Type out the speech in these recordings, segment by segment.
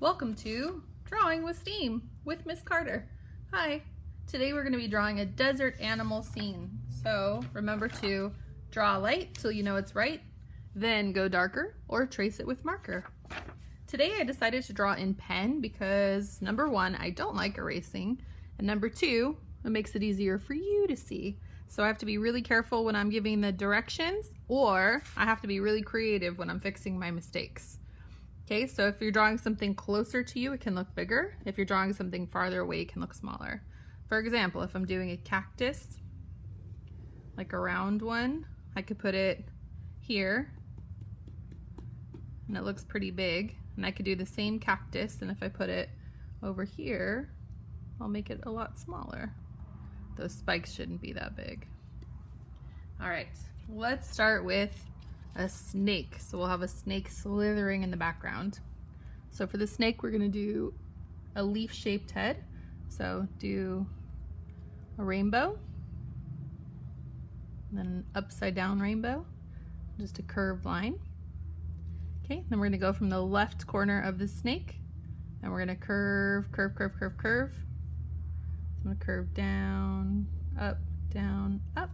Welcome to Drawing with Steam with Miss Carter. Hi, today we're going to be drawing a desert animal scene. So remember to draw light till you know it's right, then go darker or trace it with marker. Today I decided to draw in pen because number one, I don't like erasing, and number two, it makes it easier for you to see. So I have to be really careful when I'm giving the directions, or I have to be really creative when I'm fixing my mistakes. Okay, so if you're drawing something closer to you, it can look bigger. If you're drawing something farther away, it can look smaller. For example, if I'm doing a cactus, like a round one, I could put it here, and it looks pretty big. And I could do the same cactus, and if I put it over here, I'll make it a lot smaller. Those spikes shouldn't be that big. All right, let's start with a snake. So we'll have a snake slithering in the background. So for the snake, we're gonna do a leaf-shaped head. So do a rainbow, and then an upside down rainbow, just a curved line. Okay, then we're gonna go from the left corner of the snake, and we're gonna curve, curve, curve, curve, curve. So I'm gonna curve down, up, down, up.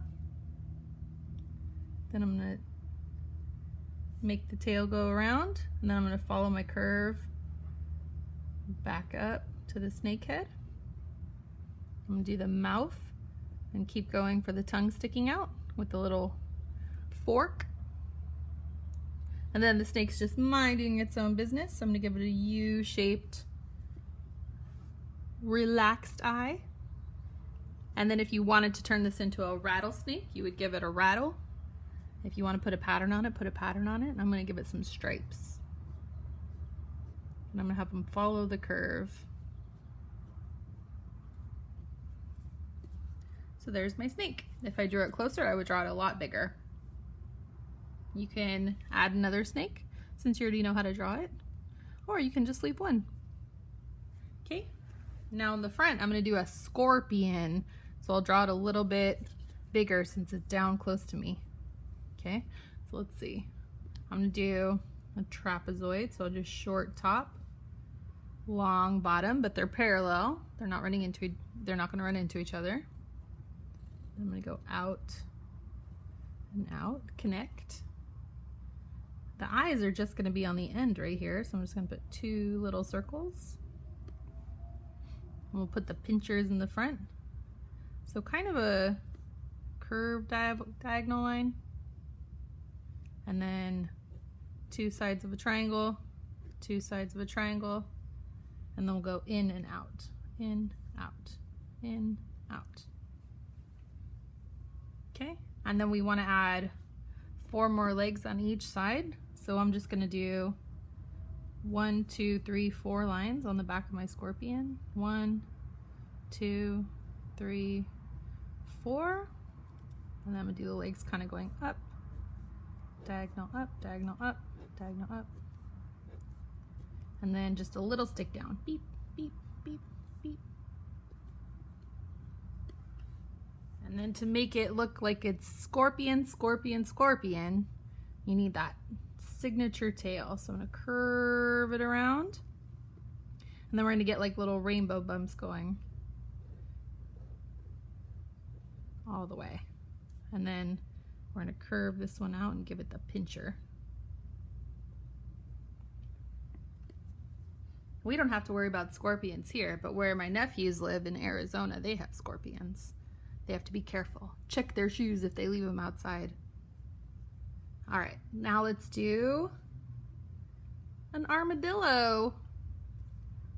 Then I'm gonna make the tail go around, and then I'm going to follow my curve back up to the snake head. I'm going to do the mouth and keep going for the tongue sticking out with the little fork. And then the snake's just minding its own business, so I'm going to give it a U-shaped relaxed eye. And then if you wanted to turn this into a rattlesnake, you would give it a rattle. If you want to put a pattern on it, put a pattern on it. And I'm going to give it some stripes. And I'm going to have them follow the curve. So there's my snake. If I drew it closer, I would draw it a lot bigger. You can add another snake since you already know how to draw it. Or you can just leave one. Okay. Now in the front, I'm going to do a scorpion. So I'll draw it a little bit bigger since it's down close to me. Okay, so let's see. I'm gonna do a trapezoid, so I'll do short top, long bottom, but they're parallel. They're not gonna run into each other. I'm gonna go out and out, connect. The eyes are just gonna be on the end right here, so I'm just gonna put two little circles. And we'll put the pinchers in the front. So kind of a curved diagonal line. And then two sides of a triangle, two sides of a triangle, and then we'll go in and out, in, out, in, out. Okay, and then we want to add 4 more legs on each side. So I'm just going to do 1, 2, 3, 4 lines on the back of my scorpion. 1, 2, 3, 4, and then I'm going to do the legs kind of going up. Diagonal up, diagonal up, diagonal up. And then just a little stick down. Beep, beep, beep, beep. And then to make it look like it's scorpion, scorpion, scorpion, you need that signature tail. So I'm gonna curve it around. And then we're gonna get like little rainbow bumps going all the way. And then we're going to curve this one out and give it the pincher. We don't have to worry about scorpions here, but where my nephews live in Arizona, they have scorpions. They have to be careful. Check their shoes if they leave them outside. All right, now let's do an armadillo.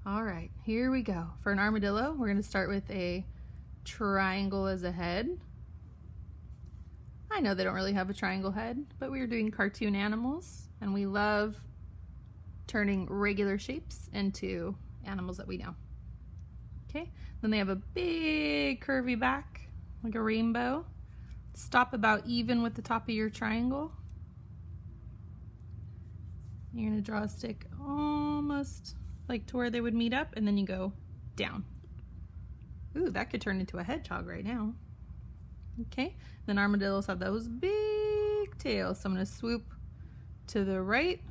All right, here we go. For an armadillo, we're going to start with a triangle as a head. I know they don't really have a triangle head, but we were doing cartoon animals, and we love turning regular shapes into animals that we know. Okay, then they have a big curvy back, like a rainbow. Stop about even with the top of your triangle. You're gonna draw a stick almost like to where they would meet up, and then you go down. Ooh, that could turn into a hedgehog right now. Okay, then armadillos have those big tails, so I'm going to swoop to the right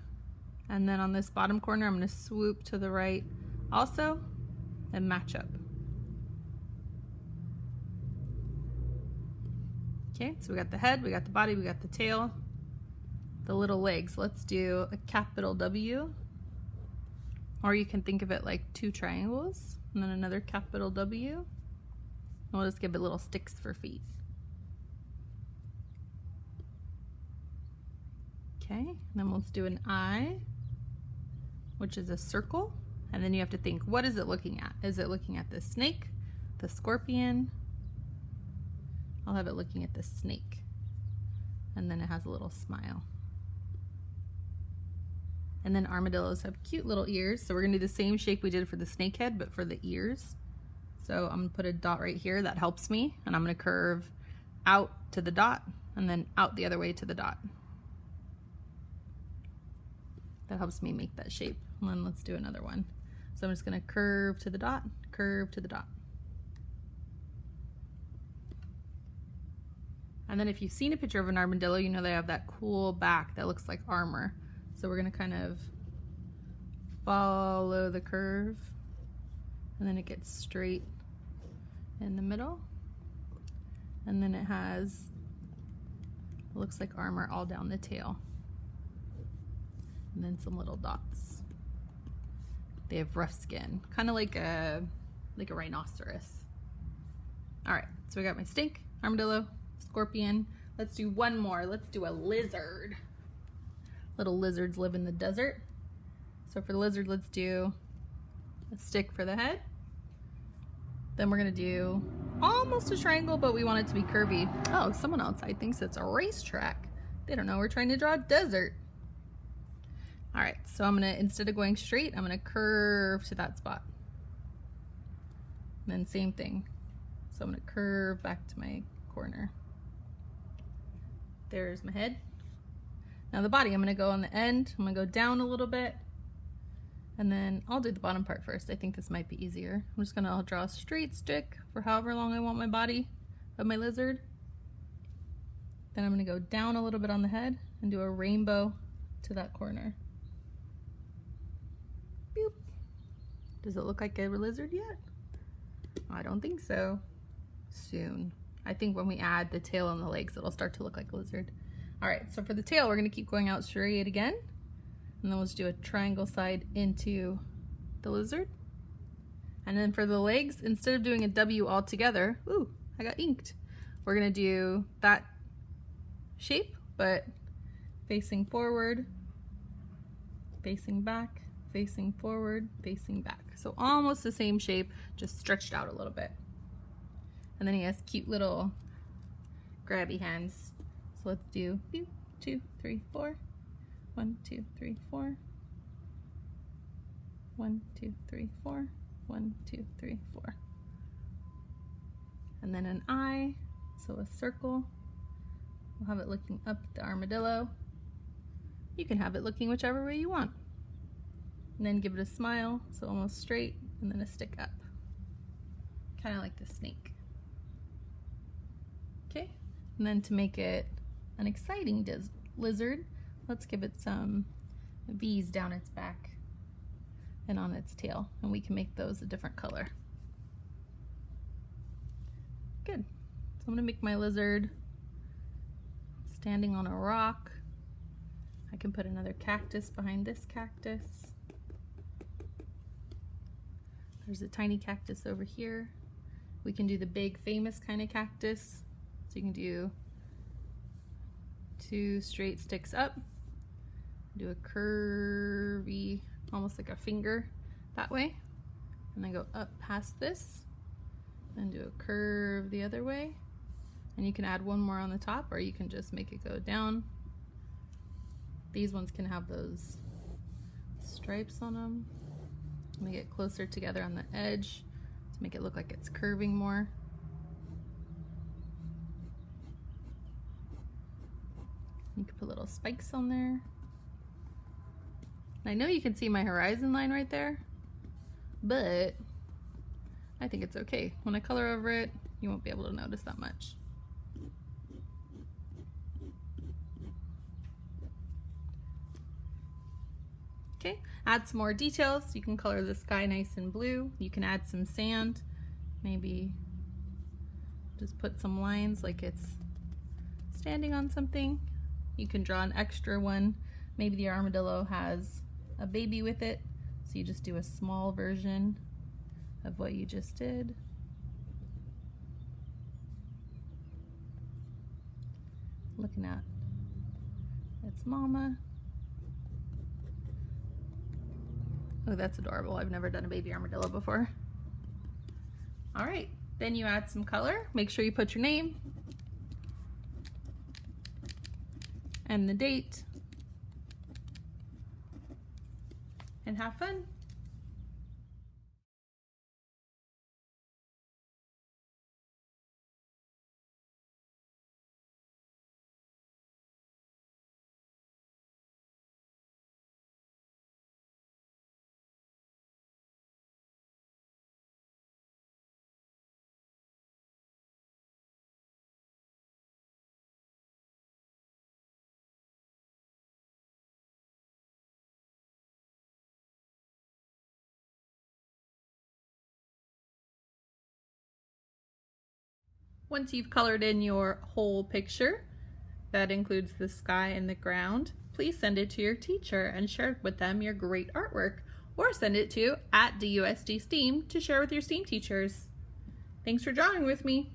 And then on this bottom corner, I'm going to swoop to the right also and match up. Okay, so we got the head, we got the body, we got the tail, the little legs. Let's do a capital W, or you can think of it like two triangles and then another capital W. And we'll just give it little sticks for feet. Okay, and then let's do an I, which is a circle. And then you have to think, what is it looking at? Is it looking at the snake, the scorpion? I'll have it looking at the snake. And then it has a little smile. And then armadillos have cute little ears. So we're gonna do the same shape we did for the snake head, but for the ears. So I'm gonna put a dot right here, that helps me. And I'm gonna curve out to the dot and then out the other way to the dot. That helps me make that shape. And then let's do another one. So I'm just gonna curve to the dot, curve to the dot. And then if you've seen a picture of an armadillo, you know they have that cool back that looks like armor. So we're gonna kind of follow the curve, and then it gets straight in the middle. And then it has, it looks like armor all down the tail. And then some little dots. They have rough skin, kind of like a rhinoceros. All right, so we got my snake, armadillo, scorpion. Let's do one more. Let's do a lizard. Little lizards live in the desert. So for the lizard, let's do a stick for the head. Then we're gonna do almost a triangle, but we want it to be curvy. Oh, someone outside thinks it's a racetrack. They don't know we're trying to draw a desert. All right, so I'm gonna, instead of going straight, I'm gonna curve to that spot. And then same thing. So I'm gonna curve back to my corner. There's my head. Now the body, I'm gonna go on the end. I'm gonna go down a little bit. And then I'll do the bottom part first. I think this might be easier. I'm just gonna draw a straight stick for however long I want my body of my lizard. Then I'm gonna go down a little bit on the head and do a rainbow to that corner. Boop. Does it look like a lizard yet? I don't think so. Soon. I think when we add the tail and the legs, it'll start to look like a lizard. All right, so for the tail, we're gonna keep going out straight again. And then let's do a triangle side into the lizard. And then for the legs, instead of doing a W all together, ooh, I got inked. We're gonna do that shape, but facing forward, facing back, facing forward, facing back. So almost the same shape, just stretched out a little bit. And then he has cute little grabby hands. So let's do 2, 3, 4. 1, 2, 3, 4. 1, 2, 3, 4. 1, 2, 3, 4. And then an eye, so a circle. We'll have it looking up the armadillo. You can have it looking whichever way you want. And then give it a smile, so almost straight, and then a stick up. Kind of like the snake. Okay, and then to make it an exciting lizard, let's give it some V's down its back and on its tail, and we can make those a different color. Good. So I'm gonna make my lizard standing on a rock. I can put another cactus behind this cactus. There's a tiny cactus over here. We can do the big famous kind of cactus. So you can do 2 straight sticks up, do a curvy, almost like a finger that way, and then go up past this, and do a curve the other way. And you can add one more on the top, or you can just make it go down. These ones can have those stripes on them. Make it closer together on the edge to make it look like it's curving more. You can put little spikes on there. I know you can see my horizon line right there, but I think it's okay. When I color over it, you won't be able to notice that much. Okay, add some more details. You can color the sky nice and blue. You can add some sand, maybe just put some lines like it's standing on something. You can draw an extra one. Maybe the armadillo has a baby with it, so you just do a small version of what you just did. Looking at its mama. Oh, that's adorable. I've never done a baby armadillo before. All right, then you add some color. Make sure you put your name and the date, and have fun. Once you've colored in your whole picture, that includes the sky and the ground, please send it to your teacher and share with them your great artwork, or send it to @DUSD STEAM to share with your STEAM teachers. Thanks for drawing with me.